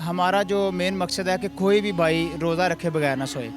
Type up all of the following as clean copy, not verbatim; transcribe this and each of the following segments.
हमारा जो मेन मकसद है कि कोई भी भाई रोज़ा रखे बगैर ना सोए।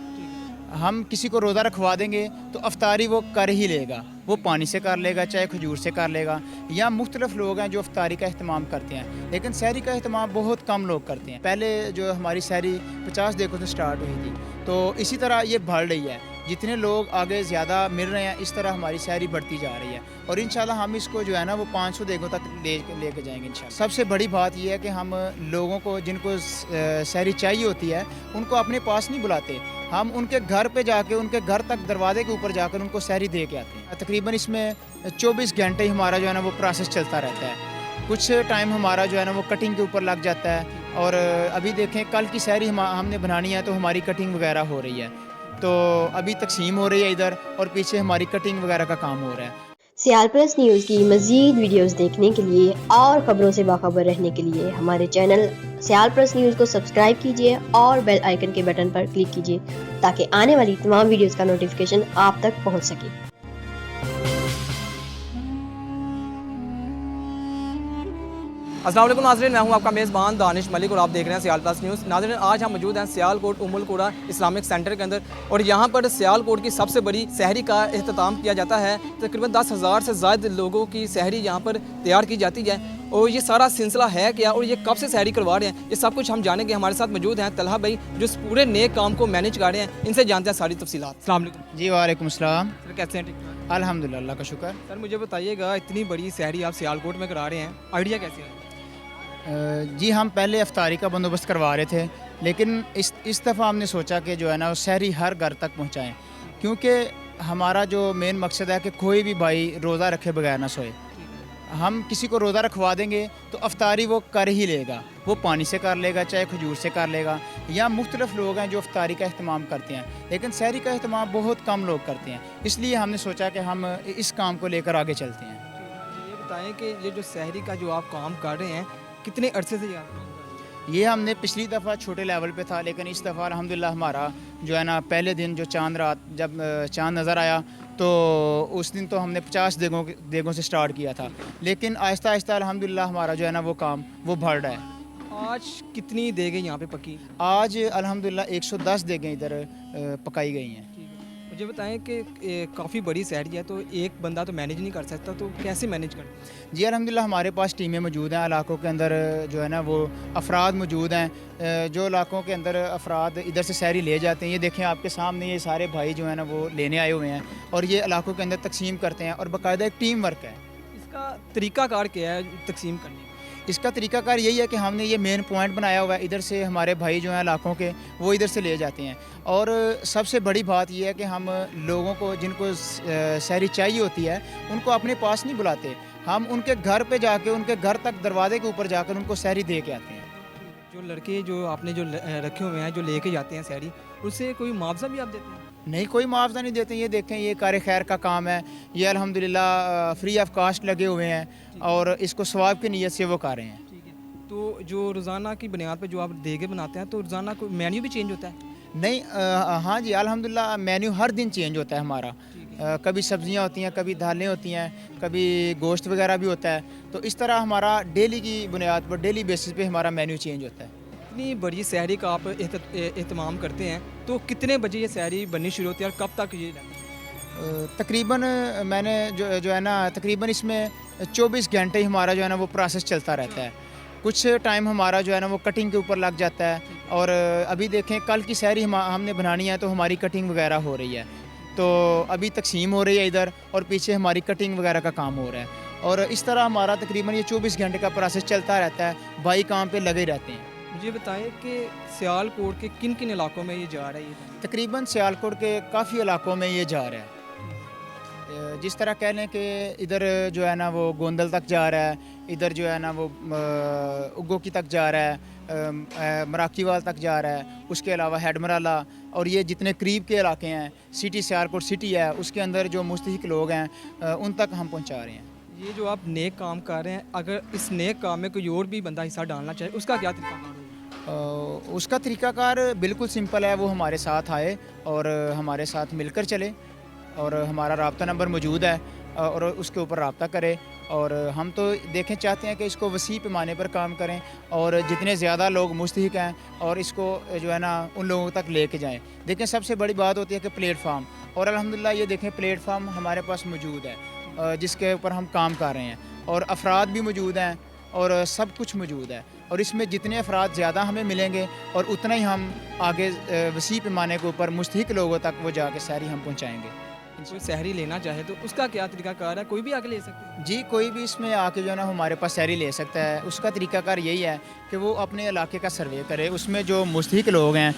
हम किसी को रोज़ा रखवा देंगे तो अफ्तारी वो कर ही लेगा, वो पानी से कर लेगा, चाहे खजूर से कर लेगा। या मुख्तलिफ लोग हैं जो अफ्तारी का अहतमाम करते हैं, लेकिन सहरी का अहतमाम बहुत कम लोग करते हैं। पहले जो हमारी सहरी 50 देखो से स्टार्ट हुई थी, तो इसी तरह ये बढ़ रही है। जितने लोग आगे ज़्यादा मिल रहे हैं, इस तरह हमारी सहरी बढ़ती जा रही है और इंशाल्लाह हम इसको जो है ना वो 500 देखों तक लेके जाएंगे इंशाल्लाह। सबसे बड़ी बात ये है कि हम लोगों को जिनको सहरी चाहिए होती है उनको अपने पास नहीं बुलाते, हम उनके घर पे जाके उनके घर तक दरवाजे के ऊपर जाकर उनको सहरी दे के आते हैं। तकरीबन इसमें 24 घंटे ही हमारा जो है ना वो प्रोसेस चलता रहता है। कुछ टाइम हमारा जो है ना वो कटिंग के ऊपर लग जाता है और अभी देखें कल की सहरी हमने बनानी है तो हमारी कटिंग वगैरह हो रही है, तो अभी तकसीम हो रही है इधर और पीछे हमारी कटिंग वगैरह का काम हो रहा है। सियाल प्रेस न्यूज़ की मज़ीद वीडियोस देखने के लिए और ख़बरों से बाखबर रहने के लिए हमारे चैनल सियाल प्रेस न्यूज़ को सब्सक्राइब कीजिए और बेल आइकन के बटन पर क्लिक कीजिए ताकि आने वाली तमाम वीडियोस का नोटिफिकेशन आप तक पहुंच सके। अस्सलाम वालेकुम नाज़रीन, मैं हूं आपका मेज़बान दानिश मलिक और आप देख रहे हैं सियाल प्लस न्यूज़। नाज़रीन, आज हम मौजूद हैं सियालकोट उम्मुल कुरा इस्लामिक सेंटर के अंदर और यहाँ पर सियालकोट की सबसे बड़ी सहरी का अहतमाम किया जाता है। तकरीबन 10,000 से ज़्यादा लोगों की सहरी यहाँ पर तैयार की जाती है और ये सारा सिलसिला है क्या और ये कब से सहरी करवा रहे हैं, ये सब कुछ हम जानेंगे। हमारे साथ मौजूद हैं तलहा भाई जो इस पूरे नेक काम को मैनेज कर रहे हैं, इनसे जानते हैं सारी तफसीलात। अस्सलाम वालेकुम। जी वालेकुम अस्सलाम। सर कैसे हैं? ठीक अल्हम्दुलिल्लाह, अल्लाह का शुक्र। सर मुझे बताइएगा, इतनी बड़ी सहरी आप सियालकोट में करा रहे हैं, आइडिया कैसे है? जी हम पहले अफ्तारी का बंदोबस्त करवा रहे थे, लेकिन इस दफ़ा हमने सोचा कि जो है ना वो सहरी हर घर तक पहुंचाएं, क्योंकि हमारा जो मेन मकसद है कि कोई भी भाई रोज़ा रखे बगैर ना सोए। हम किसी को रोज़ा रखवा देंगे तो अफ्तारी वो कर ही लेगा, वो पानी से कर लेगा, चाहे खजूर से कर लेगा। या मुख्तलिफ लोग हैं जो अफ्तारी का अहतमाम करते हैं, लेकिन सहरी का अहतमाम बहुत कम लोग करते हैं। इसलिए हमने सोचा कि हम इस काम को लेकर आगे चलते हैं। ये बताएं कि ये जो सहरी का जो आप काम कर रहे हैं, कितने अरसे से ये हमने पिछली दफ़ा छोटे लेवल पे था, लेकिन इस दफ़ा अल्हम्दुलिल्लाह हमारा जो है ना पहले दिन जो चांद रात जब चांद नज़र आया तो उस दिन तो हमने 50 देगों से स्टार्ट किया था, लेकिन आहिस्ता आहिस्ता अल्हम्दुलिल्लाह हमारा जो है ना वो काम वो बढ़ रहा है। आज कितनी देगें यहाँ पे पकी? आज अल्हम्दुलिल्लाह 110 देगें इधर पकाई गई हैं। मुझे बताएं कि काफ़ी बड़ी सहरी है तो एक बंदा तो मैनेज नहीं कर सकता, तो कैसे मैनेज कर? जी अल्हम्दुलिल्लाह हमारे पास टीमें मौजूद हैं, इलाकों के अंदर जो है ना वो अफराद मौजूद हैं जो इलाकों के अंदर अफराद इधर से सहरी ले जाते हैं। ये देखें आपके सामने ये सारे भाई जो है ना वो लेने आए हुए हैं और ये इलाकों के अंदर तकसीम करते हैं और बाकायदा एक टीम वर्क है। इसका तरीक़ाकार क्या है तकसीम करने का? इसका तरीकाकार यही है कि हमने ये मेन पॉइंट बनाया हुआ है, इधर से हमारे भाई जो हैं इलाकों के वो इधर से ले जाते हैं। और सबसे बड़ी बात यह है कि हम लोगों को जिनको सहरी चाहिए होती है उनको अपने पास नहीं बुलाते, हम उनके घर पे जाके उनके घर तक दरवाजे के ऊपर जाकर उनको सहरी दे के आते हैं। जो लड़के जो आपने जो रखे हुए हैं जो लेके जाते हैं सहरी, उससे कोई मुआवजा भी आप देते हैं? नहीं, कोई मुआवजा नहीं देते। ये देखें ये कार खैर का काम है, ये अल्हम्दुलिल्लाह फ्री ऑफ कास्ट लगे हुए हैं और इसको सवाब की नीयत से वो कर रहे हैं। ठीक है, तो जो रोज़ाना की बुनियाद पर जो आप देगे बनाते हैं तो रोज़ाना कोई मेन्यू भी चेंज होता है? नहीं, हाँ जी अल्हम्दुलिल्लाह मेन्यू हर दिन चेंज होता है हमारा। कभी सब्जियां होती हैं, कभी दालें होती हैं, कभी गोश्त वगैरह भी होता है। तो इस तरह हमारा डेली की बुनियाद पर डेली बेसिस पे हमारा मेन्यू चेंज होता है। इतनी बड़ी सहरी का आप एहतमाम करते हैं तो कितने बजे ये सहरी बननी शुरू होती है और कब तक ये रहती है? तकरीबन मैंने जो है ना तकरीबन इसमें 24 घंटे ही हमारा जो है ना वो प्रोसेस चलता रहता है। कुछ टाइम हमारा जो है ना वो कटिंग के ऊपर लग जाता है और अभी देखें कल की सहरी हमने बनानी है तो हमारी कटिंग वगैरह हो रही है, तो अभी तकसीम हो रही है इधर और पीछे हमारी कटिंग वगैरह का काम हो रहा है। और इस तरह हमारा तकरीबन ये 24 घंटे का प्रोसेस चलता रहता है, भाई काम पे लगे रहते हैं। मुझे बताएं कि सियालकोट के किन किन इलाकों में ये जा रहा है? तकरीबन सियालकोट के काफ़ी इलाकों में ये जा रहा है। जिस तरह कह लें कि इधर जो है ना वो गोंदल तक जा रहा है, इधर जो है ना वो उग्गो की तक जा रहा है, मराकीवाल तक जा रहा है, उसके अलावा हेडमराला और ये जितने करीब के इलाके हैं, सिटी सियालकोट सिटी है उसके अंदर जो मुस्तहिक लोग हैं उन तक हम पहुंचा रहे हैं। ये जो आप नेक काम कर रहे हैं, अगर इस नेक काम में कोई और भी बंदा हिस्सा डालना चाहे उसका क्या तरीका होगा? उसका तरीकाकार बिल्कुल सिंपल है, वो हमारे साथ आए और हमारे साथ मिलकर चले और हमारा राब्ता नंबर मौजूद है और उसके ऊपर राब्ता करे اور ہم تو دیکھیں چاہتے ہیں کہ اس کو وسیع پیمانے پر کام کریں اور جتنے زیادہ لوگ مستحق ہیں اور اس کو جو ہے نا ان لوگوں تک لے کے جائیں. دیکھیں سب سے بڑی بات ہوتی ہے کہ پلیٹ فارم, اور الحمدللہ یہ دیکھیں پلیٹ فارم ہمارے پاس موجود ہے جس کے اوپر ہم کام کر رہے ہیں, اور افراد بھی موجود ہیں اور سب کچھ موجود ہے, اور اس میں جتنے افراد زیادہ ہمیں ملیں گے اور اتنا ہی ہم آگے وسیع پیمانے کے اوپر مستحق لوگوں تک وہ جا کے سحری ہم پہنچائیں گے. کوئی سحری لینا چاہے تو اس کا کیا طریقہ کار ہے؟ کوئی بھی آ کے لے سکتے ہیں؟ جی کوئی بھی اس میں آ کے جو ہے نا ہمارے پاس سحری لے سکتا ہے. اس کا طریقہ کار یہی ہے کہ وہ اپنے علاقے کا سروے کرے, اس میں جو مستحق لوگ ہیں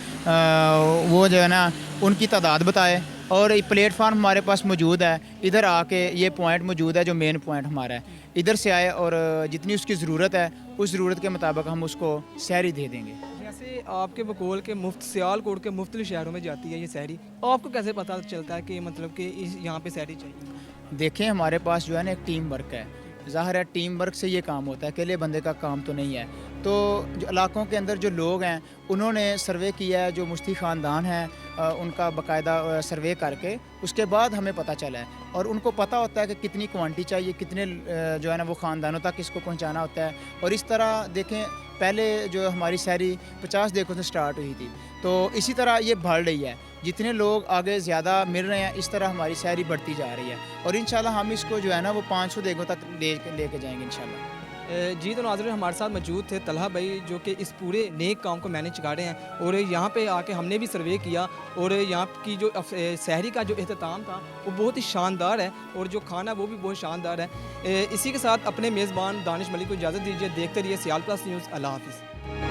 وہ جو ہے نا ان کی تعداد بتائے, اور پلیٹ فارم ہمارے پاس موجود ہے. ادھر آ کے یہ پوائنٹ موجود ہے جو مین پوائنٹ ہمارا ہے, ادھر سے آئے اور جتنی اس کی ضرورت ہے اس ضرورت کے مطابق ہم اس کو سحری دے دیں گے. جیسے آپ کے بقول کے سیال کوٹ کے مختلف شہروں میں جاتی ہے یہ سحری, آپ کو کیسے پتہ چلتا ہے کہ مطلب کہ یہاں پہ سحری چاہیے؟ دیکھیں ہمارے پاس جو ہے نا ایک ٹیم ورک ہے. ظاہر ہے ٹیم ورک سے یہ کام ہوتا ہے, اکیلے بندے کا کام تو نہیں ہے. تو جو علاقوں کے اندر جو لوگ ہیں انہوں نے سروے کیا ہے, جو مستحق خاندان ہیں ان کا باقاعدہ سروے کر کے اس کے بعد ہمیں پتہ چلا ہے, اور ان کو پتہ ہوتا ہے کہ کتنی کوانٹی چاہیے, کتنے جو ہے نا وہ خاندانوں تک اس کو پہنچانا ہوتا ہے. اور اس طرح دیکھیں پہلے جو ہماری سحری 50 دیگوں سے سٹارٹ ہوئی تھی, تو اسی طرح یہ بڑھ رہی ہے. جتنے لوگ آگے زیادہ مل رہے ہیں اس طرح ہماری سحری بڑھتی جا رہی ہے, اور انشاءاللہ ہم اس کو جو ہے نا وہ 500 دیگوں تک لے کے جائیں گے انشاءاللہ. جی تو ناظرین ہمارے ساتھ موجود تھے طلحہ بھائی جو کہ اس پورے نیک کام کو مینیج کر رہے ہیں, اور یہاں پہ آ کے ہم نے بھی سروے کیا, اور یہاں کی جو سحری کا جو اہتمام تھا وہ بہت ہی شاندار ہے, اور جو کھانا وہ بھی بہت شاندار ہے. اسی کے ساتھ اپنے میزبان دانش ملک کو اجازت دیجیے. دیکھتے رہیے سیال پلس نیوز. اللہ حافظ.